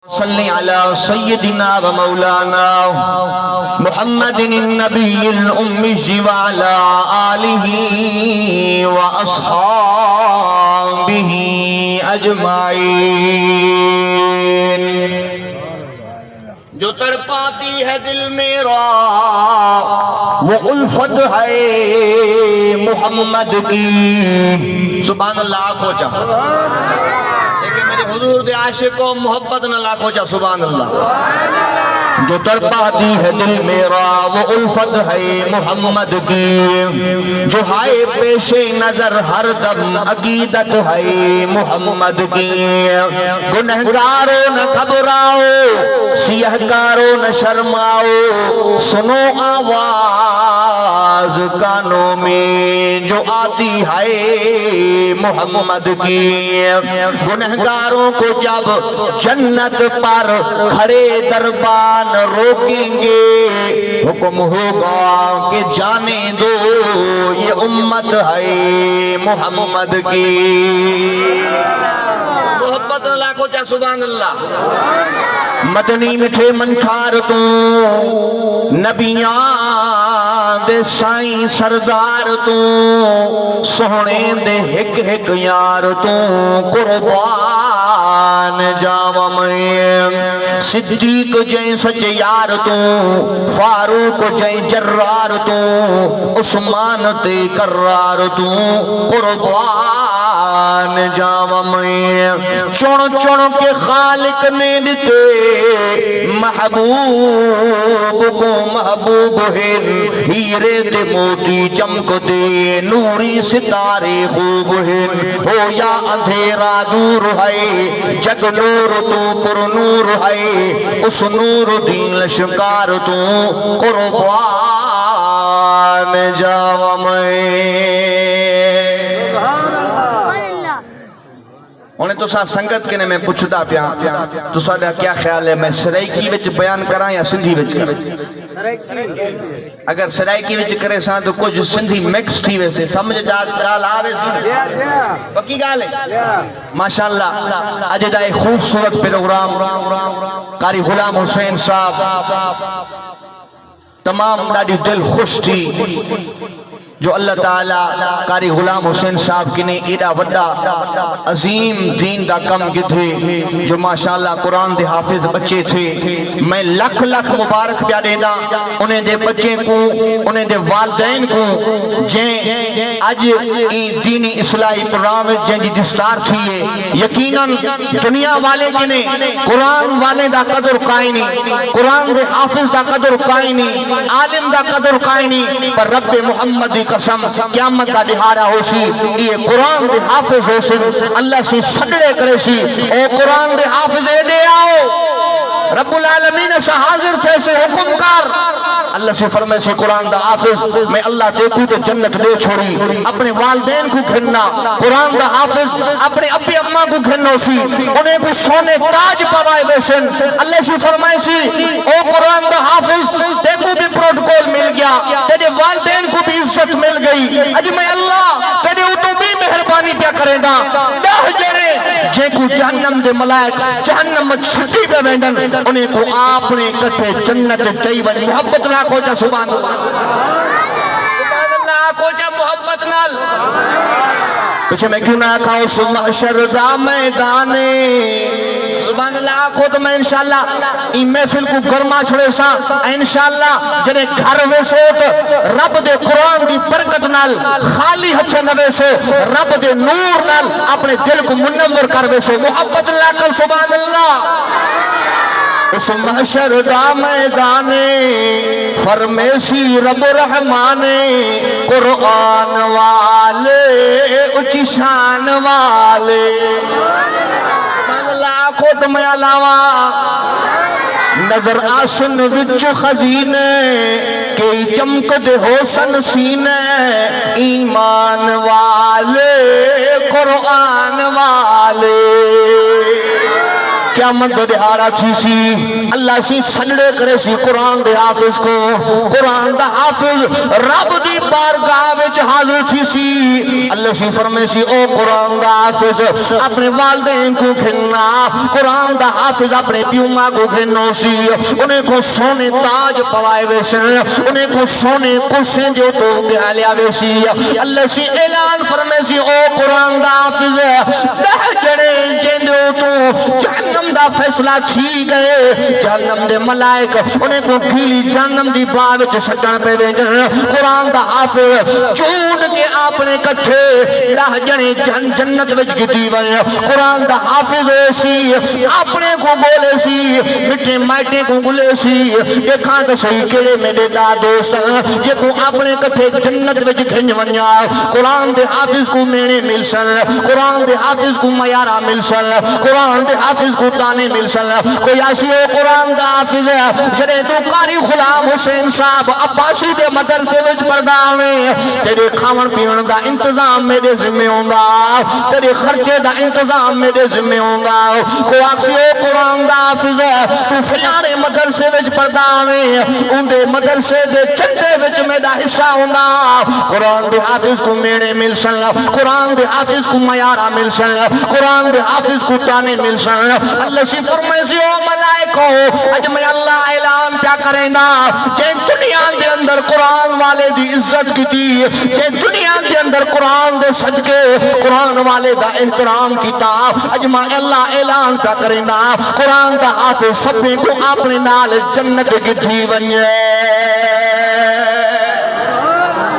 صلی علی سیدنا و مولانا محمد النبی الأمی وعلی آلہ و اصحابہ اجمعین۔ جو تڑپاتی ہے دل میرا وہ الفت ہے محمد کی۔ سبحان اللہ آنکھو چاہتا حضور دے عاشق کو محبت نہ لاکھو چا سبحان اللہ۔ جو تڑپاتی ہے دل میرا وہ الفت ہے محمد کی، جو ہائے پیش نظر ہر دم عقیدت ہے محمد کی۔ گنہگاروں نہ گھبراؤ، سیہکاروں نہ شرماؤ، سنو آواز کانوں میں جو آتی ہے محمد کی۔ گنہگاروں کو جب جنت پر کھڑے دربان روکیں گے، حکم ہوگا کہ جانے دو یہ امت ہے محمد کی۔ محبت اللہ کو چاہ سبحان اللہ۔ مدنی مٹھے منٹھار تو نبیاں دے سائیں سردار تو سونے دے ہک ہک یار تو قربان جاوا میں۔ صدیق جائیں سچ یار تو، فاروق جائیں جرار تو، عثمان تے کرار تو قربان جاوا میں۔ چون چون کے خالق نے دیتے محبوب کو محبوب ہے، ہیرے تے موتی چمک دے نوری ستارے خوب ہے۔ ہو یا اندھیرا دور ہے جگ نور تو پر نور ہے، اس نور دین لشکار تو قربان جاوا میں۔ انہیں تو سا سنگت کے نے میں پوچھتا پیا تو ساڑھا کیا خیال ہے میں سرائکی وچ بیان کرائیں یا سندھی وچ کریں؟ اگر سرائکی وچ کرے ساں تو کچھ سندھی مکس تھی ویسے سمجھ جا گال آوے سی پکی گال ہے ماشاءاللہ۔ اج دا ایک خوبصورت پروگرام قاری غلام حسین صاحب تمام ڈاڑی دل خوش تھی جو اللہ تعالیٰ قاری غلام حسین صاحب کی نے ایڈا وڈا عظیم دین دا کم کی تھے، جو ماشاءاللہ قرآن دے حافظ بچے تھے۔ میں لکھ لکھ مبارک پیا دے دا انہیں دے بچے کو، انہیں دے والدین کو جیں اج دینی اصلاحی پروگرام جن دی دستار تھی ہے۔ یقیناً دنیا والے کے نے قرآن والے دا قدر قائنی، قرآن دے حافظ دا قدر قائنی، عالم دا قدر قائنی، پر رب محمد قسم قیامت کا دہاڑا ہو سی یہ قرآن دے حافظ ہو سی اللہ سے سڑے کرے سی۔ اے قرآن دے حافظ اے دے آؤ، رب العالمین سے حاضر تھے سے حکم کر۔ اللہ سے فرمائے سے قرآن دا حافظ میں اللہ دیکھوں تو جنت لے چھوڑی، اپنے والدین کو گھننا۔ قرآن دا حافظ اپنے ابی اماں کو گھنو سی، انہیں کو سونے تاج پوائے بیسن۔ اللہ سے فرمائے سی اے قرآن دا حافظ دیکھو بھی پروٹوکول مل گیا، تیرے والدین کو بھی عزت مل گئی، اج میں اللہ تیرے اتو بھی مہربانی پیا کرے دا۔ ڈاہ جڑے جے کو جہنم دے ملائک جہنم چھٹی پہ وینڈن انہیں کو آپ نے کٹھے جنت چاہی بنی۔ محبت نہ کھوچا سبحان اللہ، سبحان اللہ کھوچا محبت نال۔ پچھے میں کیوں نہ کھاؤ سو محشر زا میدانے، سبحان اللہ آکھو تو میں انشاءاللہ ای محفل کو گرما چھڑے سا انشاءاللہ جنہیں گھر ویسوت رب دے قرآن دی برکت نال خالی ہچھا نویسو، رب دے نور نال اپنے دل کو منور کر ویسو۔ محبت اللہ کل سبحان اللہ۔ اس محشر دا میدانے فرمیسی رب رحمانے، قرآن والے اچھی شان والے خود میں علاوہ نظر آسن وچ خزینے کئی چمک دے حسن سینے، ایمان والے قرآن والے قیامت دے دہاڑا تھی سی اللہ سی سجدے کرے سی قرآن دے حافظ کو قرآن دا حافظ رب دی بارگاہ وچ حاضر تھی سی اللہ سی فرمے سی او قرآن دا حافظ اپنے والدین کو گھننا قرآن دا حافظ اپنے پیوما کو گھنو سی انہیں کو سونے تاج پوائے ویسن انہیں کو سونے کسیں جو تو بہالیا ویسی اللہ سی اعلان فرمے سی او قرآن دا حافظ دہ جڑے جیندو تو جہنم دا فیصلہ تھی گئے جہنم دے ملائک انہیں کو کھیلی جہنم دی باوچ سٹن پہ ویجن قرآن دا حافظ چون کے اپنے کٹھے دہ جڑے جنت وچ گٹی ون قرآن دا حافظ سی اپنے کو بولے سی مٹھے مائٹے کو گلے سی دیکھاں تو صحیح کیڑے میرے دا دوست جے کو اپنے کٹھے جنت وچ گھنج ونیا قرآن دے حافظ کو مینے مل سن قرآن دے حافظ کو میارہ مل سن قرآن دے حافظ کو تانے مل سن کوئی ایسی ہو قرآن دا حافظ ہے جڑے تو قاری غلام حسین صاحب عباسی دے مدرسے وچ پڑھدا میں تیرے کھاون پیون دا انتظام میرے ذمہ ہوندا تیرے خرچے دا انتظام میرے ذمہ ہوندا کوئی ایسی ہو قرآن دا حافظ ہے تو فلانے مدرسے وچ پڑھدا میں ان دے مدرسے دے چندے وچ میرا حصہ ہوندا قرآن دے حافظ کو مینے مل سن قرآن دے حافظ کو میارہ مل سن قرآن دے حافظ کو تانے مل سن اللہ سی فرمائے سی او ملائکو اج میں اللہ اعلان پیا کریں نا جے دنیا دے اندر قرآن والے دی عزت کیتی جے دنیا دے اندر قرآن دے صدقے قرآن والے دا احترام کیتا اج میں اللہ اعلان پیا کریں نا قرآن دا حافظ سبھی کو اپنے نال جنت گٹھی ونجے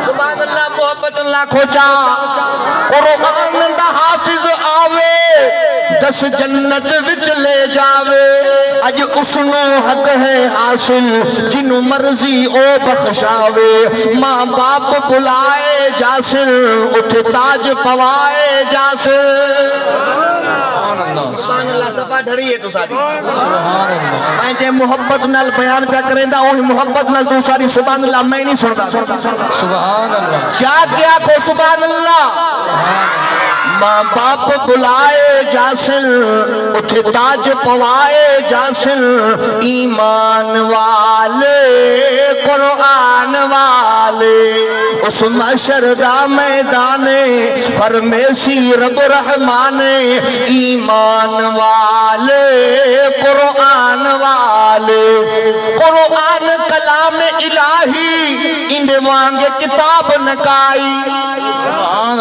سبحان اللہ محبت اللہ کھوچا قرآن دا حافظ آوے دس جنت وچ لے جاوے اج اسنو حق ہے حاصل جنو مرضی او بخشاوے ماں باپ بلائے جاسر اٹھ تاج پوائے جاسر سبحان اللہ سبا ڈھری ہے تو ساری سبحان اللہ میں جے محبت نال بیان پہ کریں دا وہی محبت نال تو ساری سبحان اللہ میں نہیں سنتا سبحان اللہ جاگ گیا کو سبحان اللہ ماں باپ بلائے جاسن اٹھ تاج پوائے جاسن ایمان والے قرآن والے اس محشر دا میدان فرمیسی رب رحمان ایمان والے قرآن والے قرآن کلام الہی اندے وانگے کتاب نکائی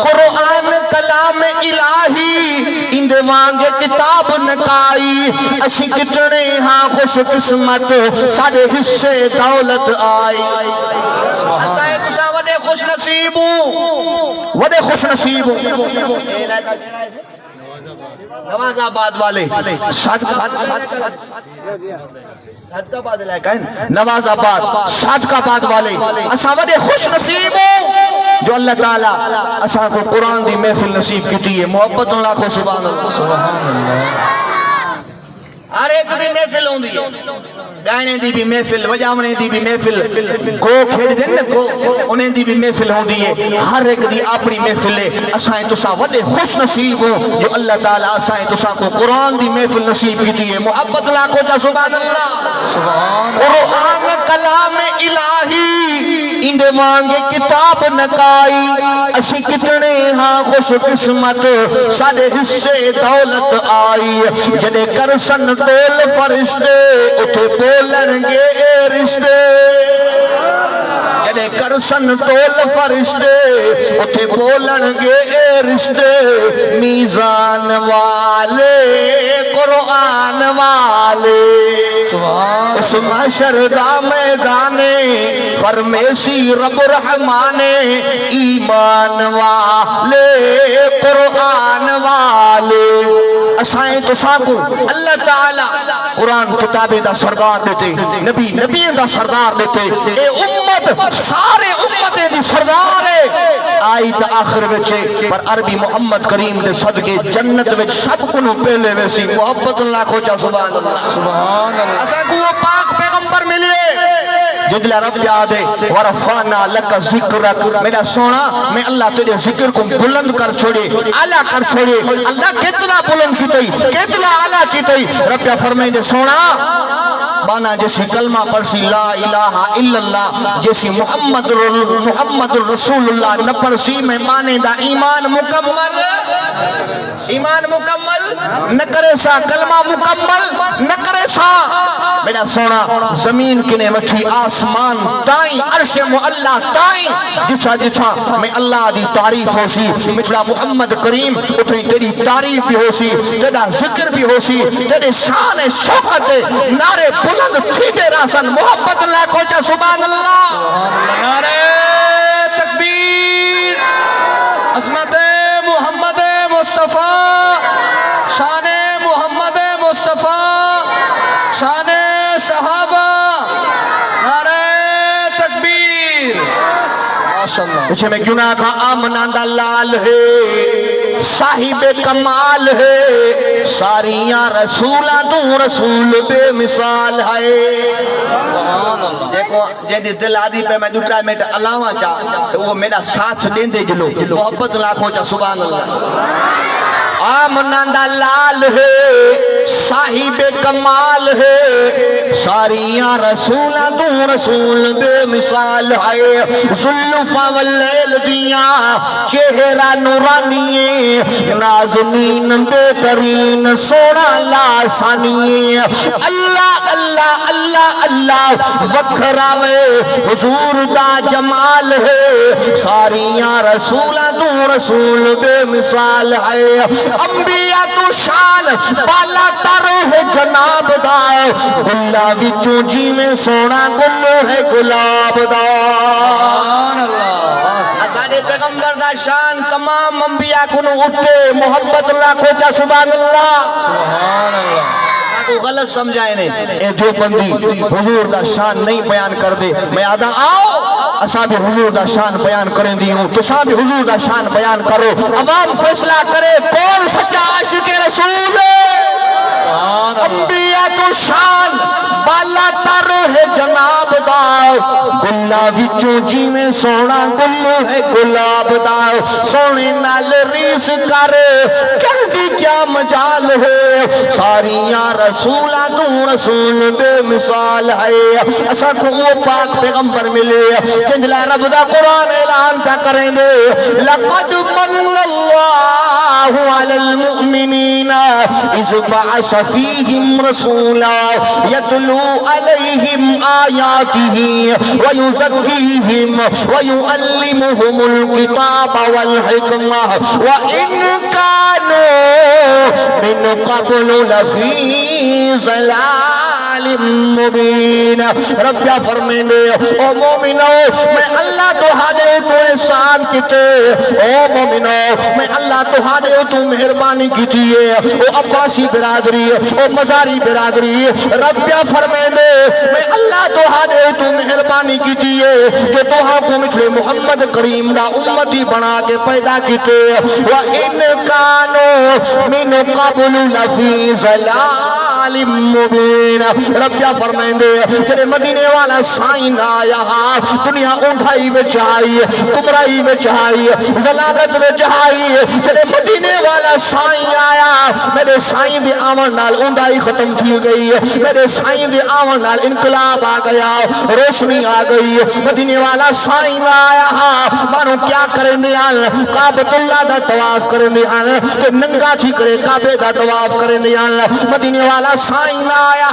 قرآن کلام الہی اندے وانگے کتاب نکائی اسی کتنے ہاں خوش قسمت سارے حصے دولت آئی اسائے تسا وڈے خوش نصیب وڈے خوش نصیب نواز آباد والے صدقہ باد لائے نواز آباد صدقہ باد والے اسا وڈے خوش نصیب جو اللہ تعالیٰ اسا کو قرآن دی محفل نصیب کی ہے محبت اللہ کو سبحان اللہ ہر ایک دی محفل ہوں دی گانے دی بھی محفل وجامنے دی بھی محفل گو کھیڑ دن گو انہیں دی بھی محفل ہوں دی ہر ایک دی اپنی محفل ہے اسائیں تسا وڈے خوش نصیب ہو جو اللہ تعالیٰ اسائیں تسا کو قرآن دی محفل نصیب کی ہے محبت اللہ کو جا سبحان اللہ قرآن کلام الہی اندے مانگے کتاب نکائی اسی کتنے ہاں خوش قسمت سارے حصے دولت آئی جنے کرسن دول فرشتے اٹھے بولن گے اے رشتے جنے کرسن دول فرشتے اٹھے بولن گے اے رشتے میزان والے قرآن والے اس محشر دا میدانے فرمیسی رب رحمان ایمان والے قرآن والے اسائیں تو ساکو اللہ تعالیٰ قرآن کتابیں دا سردار دیتے نبی نبیوں دا سردار دیتے اے امت سارے امتیں دی سردار ہے آئی تا آخر وچے پر عربی محمد کریم دے صدقے جنت وچ سب کنو پہلے ویسی محبت اللہ کو چا سبحان اللہ اساں کو وہ پاک پیغمبر ملے جدلا رب یاد ہے ورفعنا لک ذکرک میرا سونا میں اللہ تیرے ذکر کو بلند کر چھوڑے اعلیٰ کر چھوڑے اللہ کتنا بلند کی تئی کتنا اعلیٰ کی تئی رب یا فرمائیں دے سونا بانا جیسی کلمہ پڑھسی لا الہ الا اللہ جیسی محمد الرسول اللہ نہ پڑھسی میں مانے دا ایمان مکمل نہ کرے سا کلمہ مکمل نہ کرے سا میرا سونا زمین کنے مٹھی آسمان تائیں عرش معلا تائیں جچھا میں اللہ دی تعریف ہو سی مٹھڑا محمد کریم اتنی تیری تعریف بھی ہو سی تیرا ذکر بھی ہو سی تیرے شان شوقت نعرے بلند تھیٹے راسن محبت اللہ کوچا سبحان اللہ نعرے تکبیر عظمت محمد مصطفیٰ شان محمد مصطفیٰ شان صحابہ نعرہ تکبیر ماشاءاللہ اسے میں کیوں نہ کہا آمنہ دا لال ہے صاحب کمال ہے ساریاں رسولہ تو رسول بے مثال ہے دیکھو جیدی دل آدھی پہ میں دوٹا میٹا علاوہ چاہ تو وہ میرا ساتھ دین دے جلو محبت لاکھوں چاہ سبحان اللہ آمنہ دا لال ہے صاحب کمال ہے ساریاں رسولہ تو رسول بے مثال ہے ذوالفا واللیل دیاں چہرہ نورانی نازنین بہترین سونا لاسانی اللہ اللہ اللہ اللہ وکھراوے حضور دا جمال ہے ساریاں رسولہ تو رسول بے مثال ہے انبیاء تو شان بالا تارو ہے جناب دائے گلہ وچوں جی میں سونا گلو ہے گلاب دائے اساڑے پیغمبر دا شان تمام انبیاء کنو اٹھے محبت اللہ کو چا سبحان اللہ کو غلط سمجھائے نے اے جو بندی حضور دا شان نہیں بیان کر دے میں آدھا آؤ اساں بھی حضور دا شان بیان کریں دی ہوں تو ساں بھی حضور دا شان بیان کرو عوام فیصلہ کرے کون سچا عاشق رسول انبیاء تو شان بالا تارو ہے جناب داؤ گلہ وچوں جی میں سونا گلو ہے گلاب داؤ سونے نال ریس کرے کہہ بھی کیا مجال ہے ساریاں رسولہ تو رسول بے مثال ہے ایسا کو وہ پاک پیغمبر ملے کنجلہ رب دا قرآن اعلان پہ کریں دے لقد من اللہ علی المؤمنین اذ بعث فیہم رسولا یتلو علیہم آیاتہ ویزکیہم ویعلمہم الکتاب والحکمہ وَإِن كَانُوا مِن قَبْلُ لَفِي ضَلَالٍ مُبِينٍ رب یا فرمائیں دے او مومنو میں اللہ تو ہادے تو احسان کیتے او مومنو میں اللہ تو ہادے تو مہربانی کیجئے او عباسی برادری او مزاری برادری رب یا فرمائیں دے میں اللہ تو ہادے تو مہربانی کیجئے کہ تو ہاں کو مثل محمد کریم دا امتی بنا کے پیدا کیتے وَإِن كَانُوا مِن قَبْلُ لَفِي ضَلَالٍ مُبِينٍ رب یا فرمائیں دے جنہیں مدینے والا سائن آیا دنیا اونڈھائی میں چاہیے کمرائی میں چاہیے ضلالت میں چاہیے جنہیں مدینے والا سائن آیا میرے سائن دے آمن نال اونڈھائی ختم تھی گئی میرے سائن دے آمن نال انقلاب آ گیا روشنی آ گئی مدینے والا سائن آیا مانو کیا کریں دے آل کعبۃ اللہ دا طواف کریں دے آل کہ ننگا تھی کرے کعبے دا طواف کریں دے آل مدینے والا سائن آیا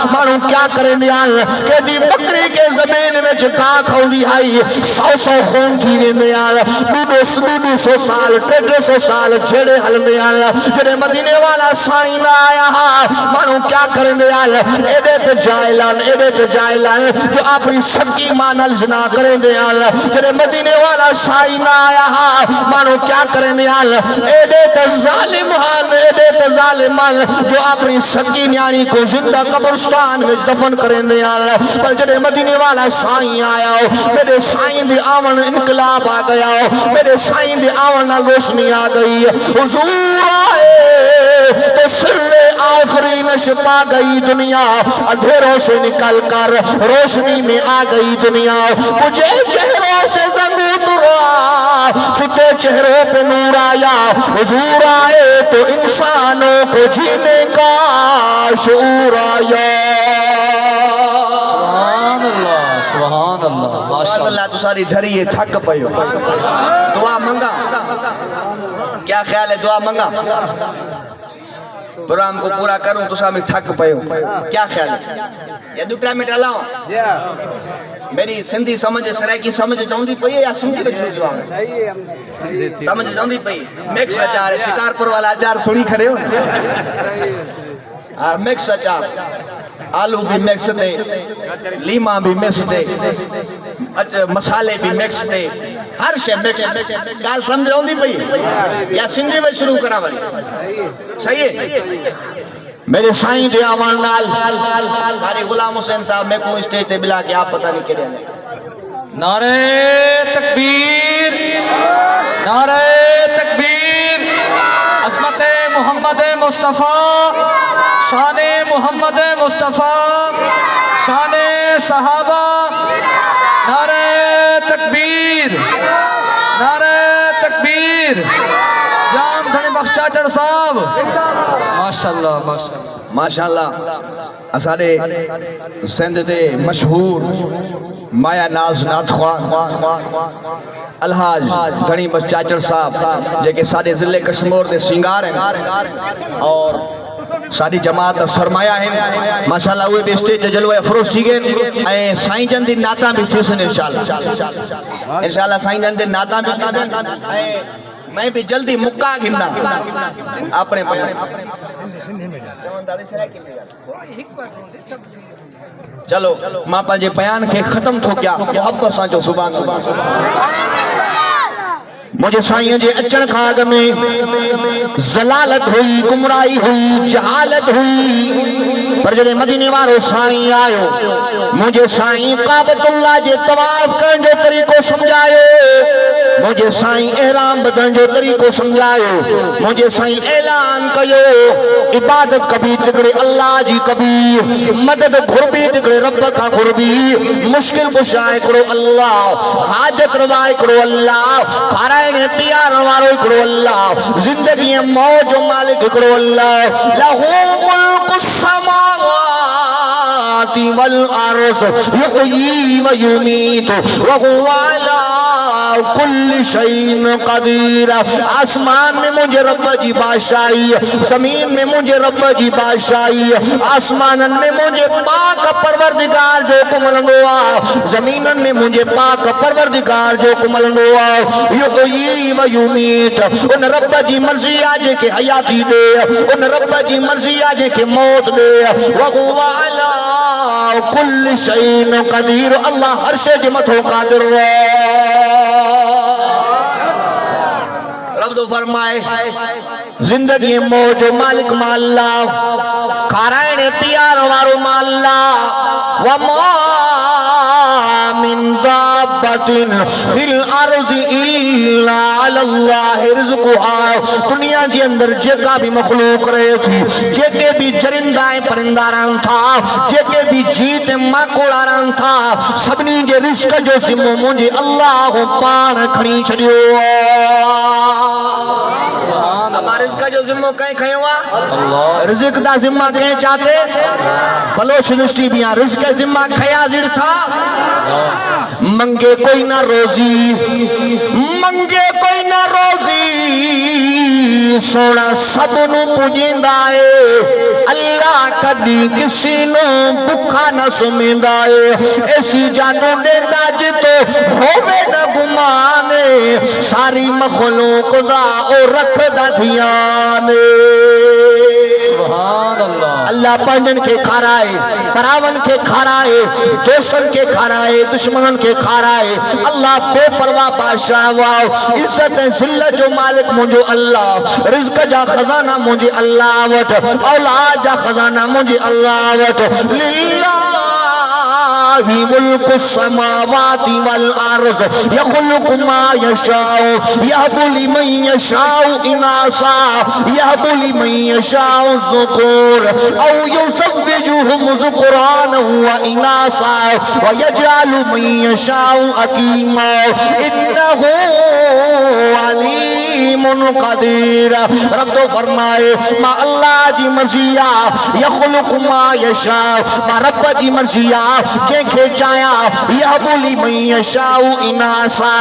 مانو کیا کریں دے آل کہ دی بکری کے زمین میں چکا کھو دی آئی 100 خون تھی دے آل 200 سال 300 سال جھڑے حل دے آل جنہیں مدینے والا سائن آیا مانو کیا کریں دے آل ایڈیت جائلان جو اپنی سکی مانل جنا کریں دے آل جنہیں مدینے والا سائن آیا مانو کیا کریں دے آل ایڈیت ظالمان جو اپنی سکی نیانی کو زندہ قبر قبرستان میں دفن کرنے آیا پر جڑے مدینے والا سائیں آیا میرے سائیں دے آون انقلاب آ گیا میرے سائیں دے آون روشنی آ گئی حضور آئے تو سر آخری نشپا گئی دنیا اندھیروں سے نکل کر روشنی میں آ گئی دنیا مجھے چہروں سے زنگ اترا ستے چہروں پہ نور آیا حضور آئے تو انسانوں کو جینے کا شعور آیا سبحان اللہ سبحان اللہ تو ساری دھریے تھک پئیو دعا منگا کیا خیال ہے دعا منگا پروگرام کو پورا کروں تو سامنے تھک پئیو کیا خیال ہے یا دوٹا منٹ ہلاؤں میری سندھی سمجھ سرائکی سمجھ جاؤندی پئی ہے یا سندھی میں شروع جاؤں سمجھ جاؤندی پئی مکس اچار ہے شکارپور والا اچار سنی کھڑے ہو مکس اچار آلو بھی مکس دے لیما بھی مکس دے مسالے بھی مکس دے ہر شے مکس گال سمجھ آؤندی پئی یا سندھی میں شروع کرا والی صحیح ہے میرے سائیں دے آوان نال ہاری غلام حسین صاحب میں کو اسٹیج تے بلا کے آپ پتہ نہیں کرے نعرہ تکبیر نعرہ تکبیر عظمت محمد مصطفیٰ شان محمد مصطفیٰ شان صحابہ نعرہ تکبیر نعرہ تکبیر جام دھنی بخش چاچڑ صاحب ماشاءاللہ ماشاءاللہ اسارے سندھ دے مشہور مایا ناز نات خوان الحاج دھنی بخش چاچڑ صاحب جے کہ سارے ضلع کشمیر دے سنگار ہیں اور ساری جماعت سرمایہ ہیں ماشاءاللہ ہوئے بھی اسٹیج جلوہ افروز تھی گئے سائیں جن دی ناتا بھی تھی سن انشاءاللہ سائیں جن دی ناتا بھی تھی میں بھی جلدی مکہ گھننا اپنے چلو ماں پانجے بیان کے ختم تھو کیا محبت سانچو سبحان مجھے سائیں جے اچن کھاگ میں زلالت ہوئی گمرائی ہوئی جہالت ہوئی پر جڑے مدینے وارو سائیں آئیو مجھے سائیں قابط اللہ جے طواف کرن جو طریقو سمجھائے مجھے سائیں احرام بدن جو طریقو سمجھائے مجھے سائیں اعلان کیو عبادت کبھی تکڑے اللہ جی کبھی مدد گھربی تکڑے رب کا گھربی مشکل کشائے کرو اللہ حاجت روائے کرو اللہ کھارائنے پیار روارو کرو اللہ زندگی موج و مالک کرو اللہ لہو ملک السماوات والارض یحیی و یمیت وہو علی کل شئین قدیر آسمان میں مجھے رب جی بادشاہی زمین میں مجھے رب جی بادشاہی آسمانن میں مجھے پاک پروردگار جو کملنگوا زمینن میں مجھے پاک پروردگار جو کملنگوا یحیی و یمیت ان رب جی مرضی آجے کے حیاتی دے ان رب جی مرضی آجے کے موت دے وہو علی کل شئین قدیر اللہ ہر شے جمت ہو قادر رب دو فرمائے زندگی موج و مالک مالا کھارائن پیار وارو مالا وما من دابت فی الارض الا علی اللہ رزقها دنیا جی اندر جگہ بھی مخلوق رہے تھی جگہ بھی جرندائیں پرنداران تھا جگہ بھی جیت ماکولاران تھا سبنی جے رزق جو سمو مجھے اللہ پان کھڑی چھڑیو ہمارے رزق جو ذمہ کہیں کھائیں ہوا رزق دا ذمہ کہیں چاہتے بلوچ نشتی بیاں رزق ذمہ کھیا زیر تھا منگے کوئی نہ روزی منگے کوئی نہ روزی سونا سب نو پجیندائے اللہ کدی کسی نو بکھا نہ سمیندائے ایسی جانو دینا جتو ہوئے نہ گمانے ساری مخلوق دا اور رکھ دا دھیانے سبحان اللہ اللہ پنجن کے کھارائے پراون کے کھارائے دوستن کے کھارائے دشمنن کے کھارائے اللہ بے پرواہ بادشاہ واو عزت ذلت جو مالک مجھے اللہ رزق جا خزانہ مجھے اللہ وٹ اولاد جا خزانہ مجھے اللہ وٹ للہ ملک السماوات والارض يخلق ما يشاء يهب لمن يشاء اناثا يهب لمن يشاء الذكور او يزوجهم ذكرانا واناثا ويجعل من يشاء عقيما انه علیم قدیر رب تو فرمائے ما اللہ جی مرضیہ یخلق ما یشاء ما رب جی مرضیہ جنکھے چایا یحبولی من یشاء اناسا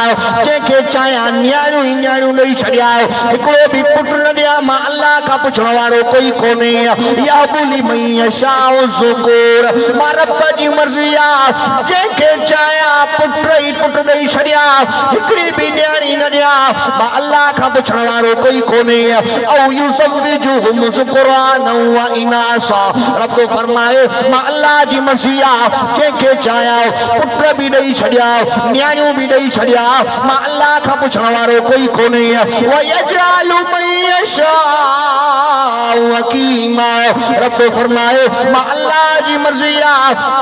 جنکھے چایا نیانو نہیں چھڑیا ہکڑو بھی پٹ نہ دیا ما اللہ کا پچھڑا وارو کوئی کونے یحبولی من یشاء الذکور ما رب جی مرضیہ جنکھے چایا پٹ نہیں چھڑیا ہکڑی بھی نیانی نہ دیا ما اللہ کا بچھڑا وارو کوئی کونے او یزوجہم ذکرانا و اناسا رب تو فرمائے ما اللہ جی مرضیہ جنکھے چایا پٹر بھی نہیں چھڑیا نیانیوں بھی نہیں چھڑیا ما اللہ کا بچھڑا وارو کوئی کونے وَيَجْعَلُ مَن يَشَاءُ عَقِيمًا رب تو فرمائے ما اللہ جی مرضیہ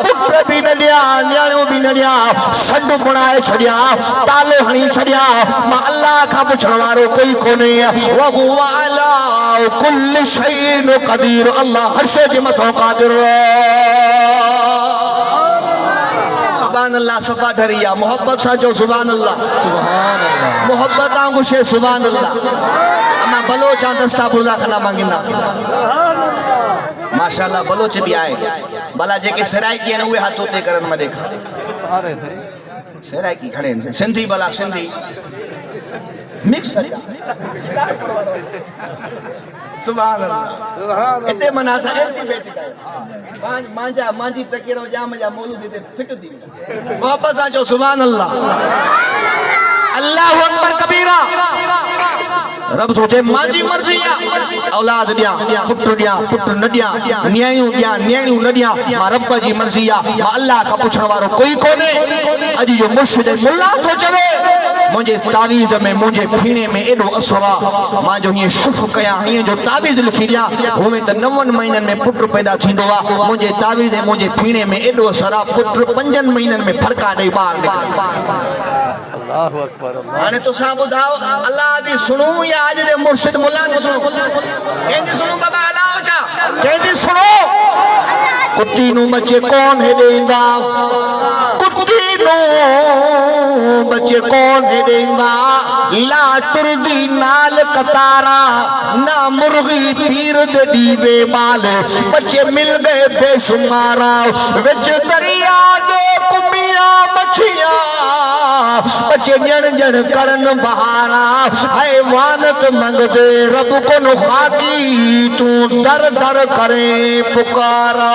پٹر بھی نہ لیا نیانیوں بھی نہ لیا سڈ بنائے چھڑیا تالے ہنی چھڑیا ما اللہ کا بچھڑا وارو کوئی کونے وَهُوَ عَلَىٰ كُلِّ شَيْءٍ قَدِيرٌ اللہ ہر شے جی متوں قادر سبحان اللہ صفا دھریا محبت سا جو سبحان اللہ سبحان اللہ محبت آنگو شے سبحان اللہ اما بلوچ دستا بردا کھنا مانگنا ماشاءاللہ بلوچ بھی آئے بلا جے کے سرائی کی انہوے ہاتھ ہوتے کرن میں دیکھا سارے تھے سرائی کی کھڑے ہیں سندھی بلا سندھی مکس سبحان اللہ اتے مناسا ایسی بیٹی کا مانجا مانجی تکیرو جام جا مولو دیتے فٹ دی واپس آجو سبحان اللہ اللہ اکبر کبیرہ رب سوچے مانجی مرضیہ اولاد دیا پٹر نہ دیا نیانیوں نہ دیا ما رب جی مرضیہ ما اللہ کا پچھڑ وارو کوئی کونے اجی جو مرشد ملا سوچے مجھے تعویز میں مجھے پھینے میں ایڈو اثرا ماں جو ہی شف کیا ہی جو تعویز لکھی دیا ہمیں تا 9 مہینن میں پٹر پیدا تھیندو وا مجھے تعویز مجھے پھینے میں ایڈو اثرا پٹر 5 مہینن میں پھڑکا دے بار نکل اللہ اکبر آنے تو صاحب دھاؤ اللہ دی سنو یا آج دے مرشد ملا دی سنو کہیں دی سنو بابا اللہ ہو چا کہیں دی سنو کتی نو بچے کون ہے دیندہ کتی نو بچے کون ہے دیندہ لا تردی نال کتارا نا مرغی پیر دے دیوے مال بچے مل گئے بے شمارا وچ دریا دے کمیاں مچھیاں بچے جن کرن بہارا حیوانت منگ دے رب کو نخاکی تو در در کرے پکارا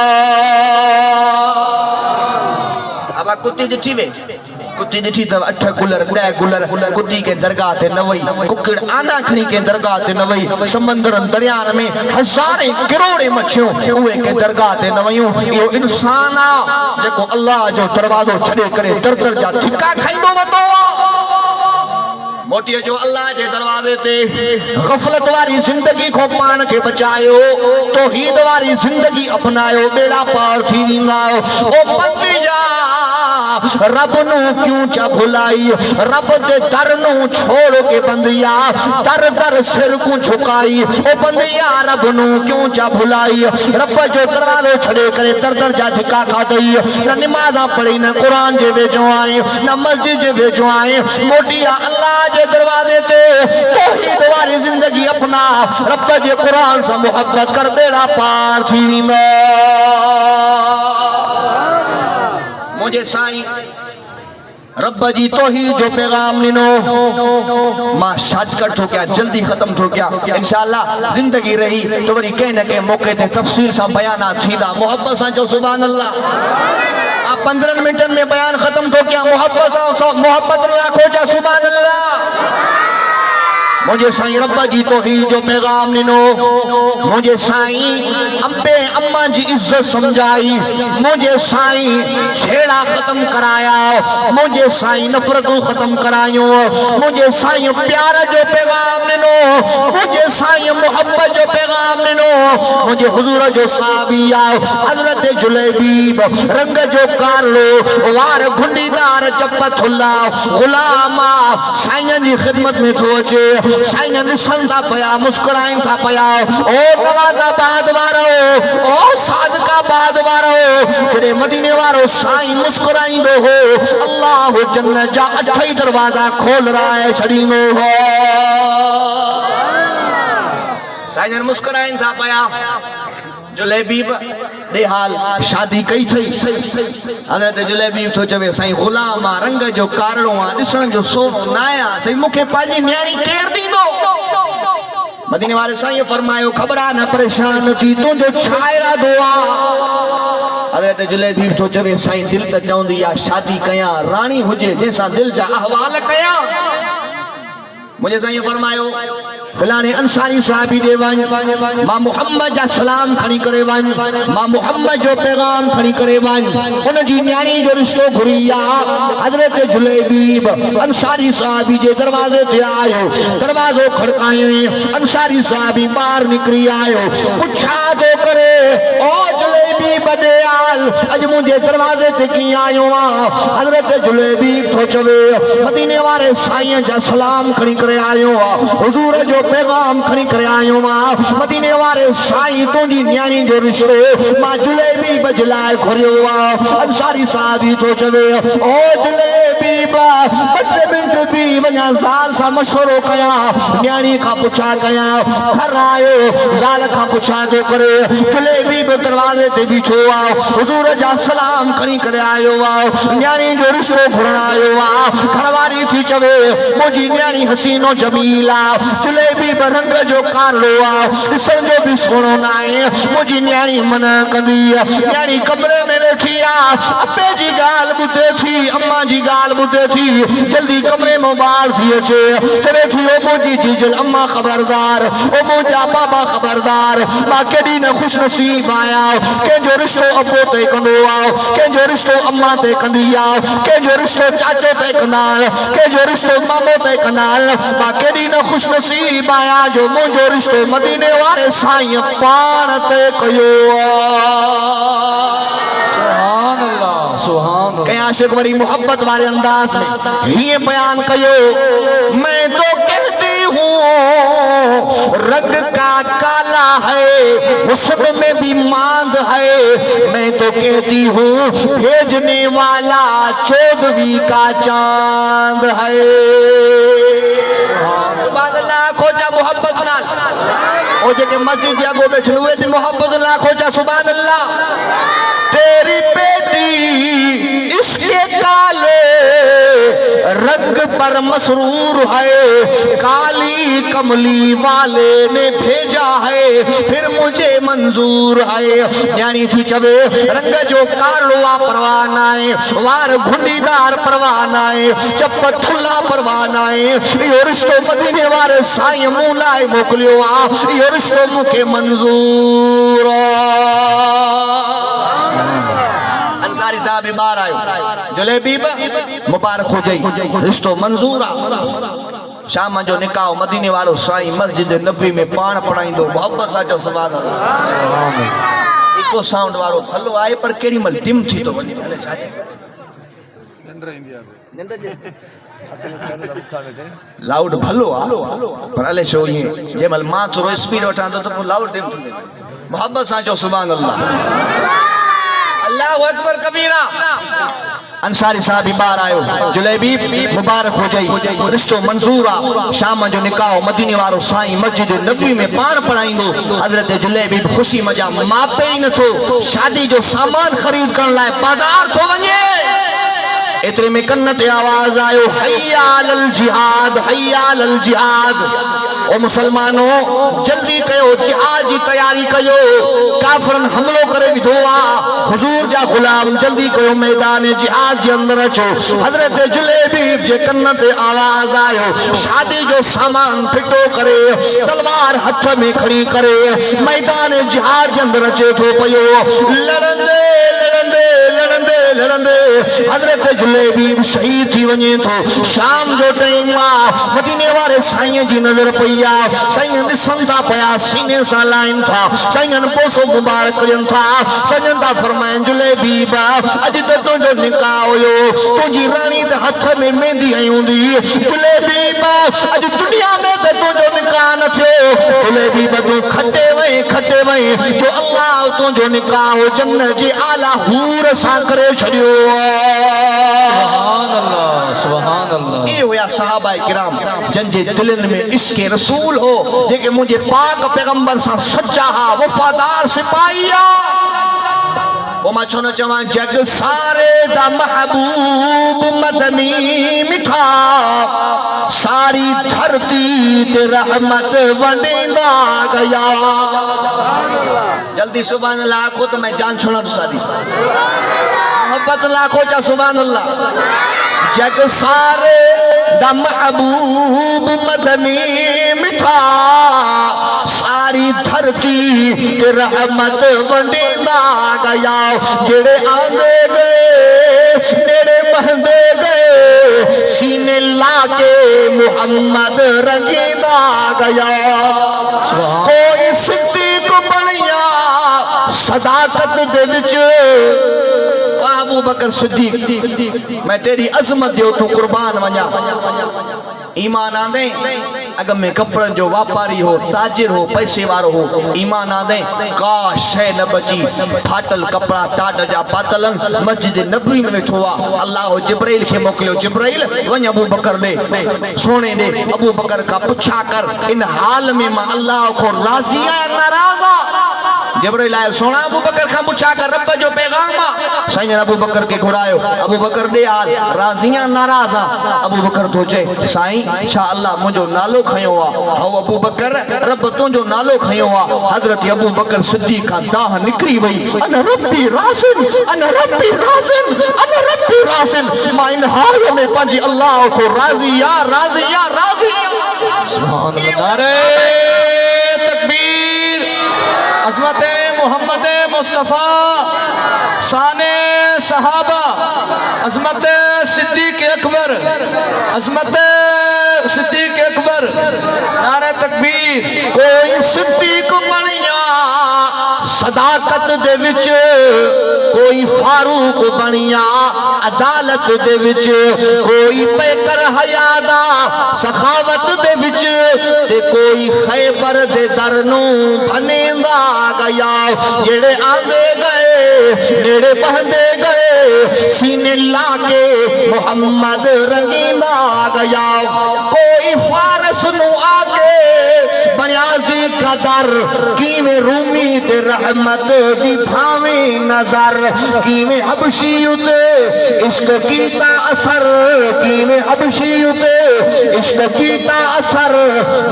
ابا کتی دٹھی وے کتی دٹھی تو 8 گلر 10 گلر کتی کے درگاہ تے نوئی ککڑ آنا کھنی کے درگاہ تے نوئی سمندرن دریان میں ہزاریں کروڑے مچھیوں اوے کے درگاہ تے نوئیوں یہ انسانا جکو اللہ جو دروازو چھڑے کرے در در جا دھکا کھائیندو وطو موٹی جو اللہ جے دروازے تے غفلت واری زندگی کو پان کے بچائیو توحید واری زندگی اپنائیو بیڑا پار تھی ویناو او بندی جا رب نو کیوں چا بھلائی رب دے در نو چھوڑ کے بندیا در در سر کو جھکائی او بندیا رب نو کیوں چا بھلائی رب جو دروازے چھڑے کرے در در جا دھکا کھا دئی نہ نمازاں پڑھی نہ قرآن جے ویجو آئیں نہ مسجد جے ویجو آئیں موٹیا اللہ جے دروازے تے توحید واری زندگی اپنا رب جے قرآن سے محبت کر بیڑا پار تھی ویندا مجھے سائیں رب جی توحید جو پیغام لنو ماں شاٹ کٹ ہو گیا جلدی ختم ہو گیا انشاءاللہ زندگی رہی تو وری کہنے کے موقع دے تفصیل سا بیانات تھیدا محبت سا جو سبحان اللہ آپ 15 منٹن میں بیان ختم ہو گیا محبت اللہ کھو جا سبحان اللہ مجھے سائیں رب جی توحید جو پیغام ڈنو، مجھے سائیں ابے اماں جی عزت سمجھائی، مجھے سائیں چھیڑا ختم کرایا، مجھے سائیں نفرت ختم کرایوں، مجھے سائیں پیار جو پیغام ڈنو، مجھے سائیں محبت جو پیغام ڈنو، مجھے حضور جو صحابی آؤ حضرت جلیبیب رنگ جو کارلو وار گھنڈی دار چپت اللہ غلامہ سائیں جی خدمت میں تو اچے، سائیں نسن تھا پیا مسکرائیں تھا پیا، او نواز آباد وارو، او صادقہ آباد وارو، جڑے مدینے وارو سائیں مسکرائیں دو ہو، اللہ جنت جا اٹھائی دروازہ کھول رہا ہے چھڑینو ہو۔ سائیں مسکرائیں تھا پیا، جلیبیب دے حال شادی کئی تھی، حضرت جلیبیب تو چوے سائیں غلامہ رنگ جو کارڑوں ڈسن جو سونو نایا سائیں مکھے پانجی نیاڑی کیر دی دو۔ مدینے والے سائیں فرمائیو خبرہ نہ پریشان تھی تو جو چھائرہ دعا، حضرت جلیبیب تو چوے سائیں دل تا چاہوں دیا شادی کیا رانی ہوجے جیسا دل جا احوال کیا۔ مجھے سائیں فرمائیو فلانے انصاری صحابی دے ون ماں محمد جا سلام کھڑی کرے ون، ماں محمد جو پیغام کھڑی کرے ون، ان جی نیانی جو رشتو گھریا حضرت جلیبیب انصاری صحابی جے دروازے تے آئیو، دروازو کھڑکائیں، انصاری صحابی باہر نکری آئیو، پچھا دو کرے او جلیبیب دے آل اج مجھے دروازے تے کی آئیو، حضرت جلیبیب تو چوے مدینے والے سائیں جا سلام کھڑی کرے آئیو، حضور جو پیغام کھڑی کرے آئیوں ماں مدینے وارے سائیں تو جی نیانی جو رشتو ماں جلیبی بجلائے کھڑیو انصاری صحابی تو چوے او جلیبی بٹے منٹ بھی ونیا زال سا مشورو کیا، نیانی کا پچھا کیا، گھر آئیو زال کا پچھا دو کرے، جلیبی دروازے تے بیچھو آؤ، حضور جا سلام کھڑی کرے آئیو نیانی جو رشتو گھرنا آئیو گھرواری تھی چوے مجھے نیانی حسین و جمیلہ جلیبی برنگ جو کارلو سن جو بھی سنو نائیں مجھے نیانی منع کندی، نیانی کمرے میں بیٹھی اپے جی گال بودے تھی اماں جی گال بودے تھی، جلدی کمرے موبائل تھی اچھے چلے تھی او مجھے جی جل اماں خبردار، او مجھا بابا خبردار، ماں کیڈی نہ خوش نصیب آیا کہ جو رشتو ابو تے کندو آؤ، کہ جو رشتو اماں تے کندی آؤ، کہ جو رشتو چاچو تے کندال، کہ جو رشتو مامو تے کندال، ماں کیڈی نہ خوش نصیب آیا جو مجھو رشتو مدینے وارے سائیں پانتے کیو۔ سبحان اللہ سبحان اللہ۔ کہ عاشق وری محبت والے انداز میں یہ بیان کیو، میں تو کہتی ہوں رنگ کا کالا ہے حسن میں بھی ماند ہے، میں تو کہتی ہوں بھیجنے والا 14ویں کا چاند ہے۔ سبحان اللہ کھوچا محبت نال او جے کہ مسجد یا گو بیٹھن ہوئے بھی محبت نال کھوچا سبحان اللہ۔ تیری بیٹی اس کے کالے رنگ پر مسرور ہے، کالی کملی والے نے بھیجا ہے پھر مجھے منظور ہے، یعنی تھی چوے رنگ جو کارلوا پروانائے وار گھنڈی دار پروانائے چپت تھلا پروانائے، یہ رشتو مدینے وارے سائیں مولائے موکلیو یہ رشتو مکے منظور۔ انصاری صاحب بار آئے جلیبی مبارک ہو جائی رشتو منظورہ، شام جو نکاح مدینے والو سائیں مسجد نبی میں پان پڑھائیں دو محبت ساچو سبحان اللہ۔ ایکو ساؤنڈ والو پھلو آئے پر کیڑی مل ڈم تھی تو لاؤڈ بھلو پر علی شو یہ جے مل ماں تو اسپیڈ اٹھان دو تو لاؤڈ ڈم تھی محبت ساچو سبحان اللہ۔ اللہ اکبر کبیرہ۔ انصاری صاحب بار آئے جلیبی مبارک ہو جائی رشتو منظورہ، شام جو نکاح مدینے وارو سائیں مسجد نبی میں پان پڑھائیں دو، حضرت جلیبی خوشی مجا ماپے ہی نہ تھو، شادی جو سامان خرید کرن لائے بازار تھو ونجے، اترے میں کنت آواز آئے حی علی الجہاد حی علی الجہاد، او مسلمانوں جلدی کیو جہاد جی تیاری کیو کافرن حملو کرے ودھوا حضور جا غلام جلدی کیو میدان جہاد جے اندر اچو حضرت جلیبیب جے کن تے آواز آیو شادی جو سامان پھٹو کرے تلوار ہتھ میں کھڑی کرے میدان جہاد جے اندر اچے تھو پیو لڑندے لڑندے لڑندے لڑندے حضرت جلیبیب شہید تھی ونجے تھو شام جو ٹائم مدینے والے سائیں جی نظر پیا سائیں دسن تھا پیا سینے سا لائن تھا سائیں پوسو مبارک کرن تھا سائیں دا فرمائن جلیبیب اج تو جو نکاح ہویو تجھی رانی تے ہتھ میں مہندی آئی ہوندی جلیبیب اج دنیا میں تے تو جو نکاح نہ تھیو جلیبیب تو کھٹے ویں جو اللہ تو جو نکاح ہو جنت جی اعلی حور سا کرے چھڑیو سبحان اللہ سبحان اللہ یہ ہویا صحابہ کرام جن جے دلن میں عشق رسول ہو جے کہ مجھے پاک پیغمبر سا سچا ہا وفادار سپاہیا وما چھونا چوان جگ سارے دا محبوب مدنی مٹھا ساری دھرتی تے رحمت ونڈیندہ گیا جلدی سبحان اللہ کو تو میں جان چھوڑا دوسرا دی محبت لاکھو چا سبحان اللہ جگ سارے دا محبوب مدنی مٹھا ساری دھرتی کے رحمت ونڈیندہ گیا جڑے آندے گئے میرے بہندے گئے سینے لا کے محمد رنگیندہ گیا کوئی صدیق بنیا صداقت دے وچ ابو بکر صدیق میں تیری عظمت دیو تو قربان ونجا ایمان آندیں اگر میں کپڑن جو واپاری ہو تاجر ہو پیسے وارو ہو ایمان آندیں کاش شے نہ بچی پھاٹل کپڑا ٹاٹ جا پاتلن مسجد نبوی میں بیٹھوا اللہ جبرائیل کے موکلیو جبرائیل ون ابو بکر لے سونے دے ابو بکر کا پچھا کر ان حال میں ما اللہ کو راضی ہے ناراضا جبرائیل آئے سونا ابو بکر کا پچھا کر رب جو پیغام سائن ابو بکر کے گھرائیو ابو بکر دے حال راضیاں ناراضا ابو بکر تو چے سائن شاء اللہ مجھو نالو کھئیو ہو ابو بکر رب تو جو نالو کھئیو حضرت ابو بکر صدیق کا داہ نکری وئی انا ربی رازن انا ربی رازن انا ربی رازن ما ان حال میں پنجی اللہ کو راضی یا راضی یا راضی سبحان اللہ نعرہ تکبیر عظمت محمد مصطفیٰ شان صحابہ عظمت صدیق اکبر عظمت صدیق اکبر نعرہ تکبیر کوئی صدیق بنیا صداقت دے وچ کوئی فاروق بنیا عدالت دے وچ کوئی پیکر حیا دا سخاوت دے وچ تے کوئی خیبر دے درنوں بھنیندا گیا جڑے آندے گئے نیڑے بہندے گئے سینے لا کے محمد رنگیندا گیا کوئی فارس نو آگے بنیازی کا در کیویں رومی تے رحمت دی بھاویں نظر کیویں حبشی تے عشق کیتا اثر کیویں حبشی تے عشق کیتا اثر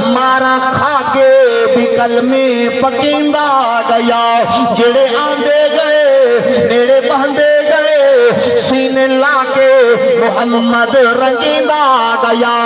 مارا کھا کے بھی کلمے پکیندا گیا جڑے آندے گئے نیڑے بہندے گئے سینے لا کے محمد رنگیندا گیا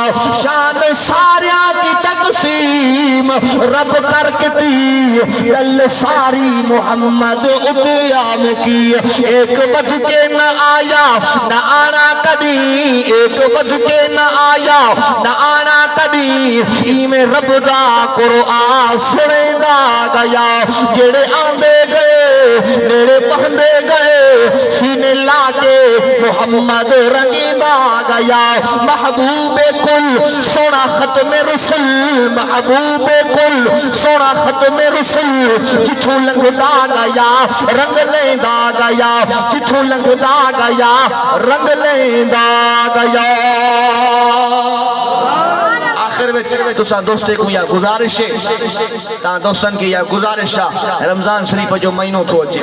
شان ساریا کی تقسیم رب کر کتی دل ساری محمد اتیام کی ایک بج کے نہ آیا نہ آنا کبھی ایک بج کے نہ آیا نہ آنا کبھی ایمیں رب دا قرآن سنے دا گیا جڑے آندے گئے میرے پہندے گئے سینے لا کے محمد رنگیندا گیا محبوب کل سونا ختم رسول محبوب کل سونا ختم رسول جتھوں لنگدا گیا رنگ لیندا گیا جتھوں لنگدا گیا رنگ لیندا گیا آخر میں تساں دوستے کو یا گزارش ہے تاں دوستن کی یا گزارش ہے رمضان شریف جو مہینوں تھو اچے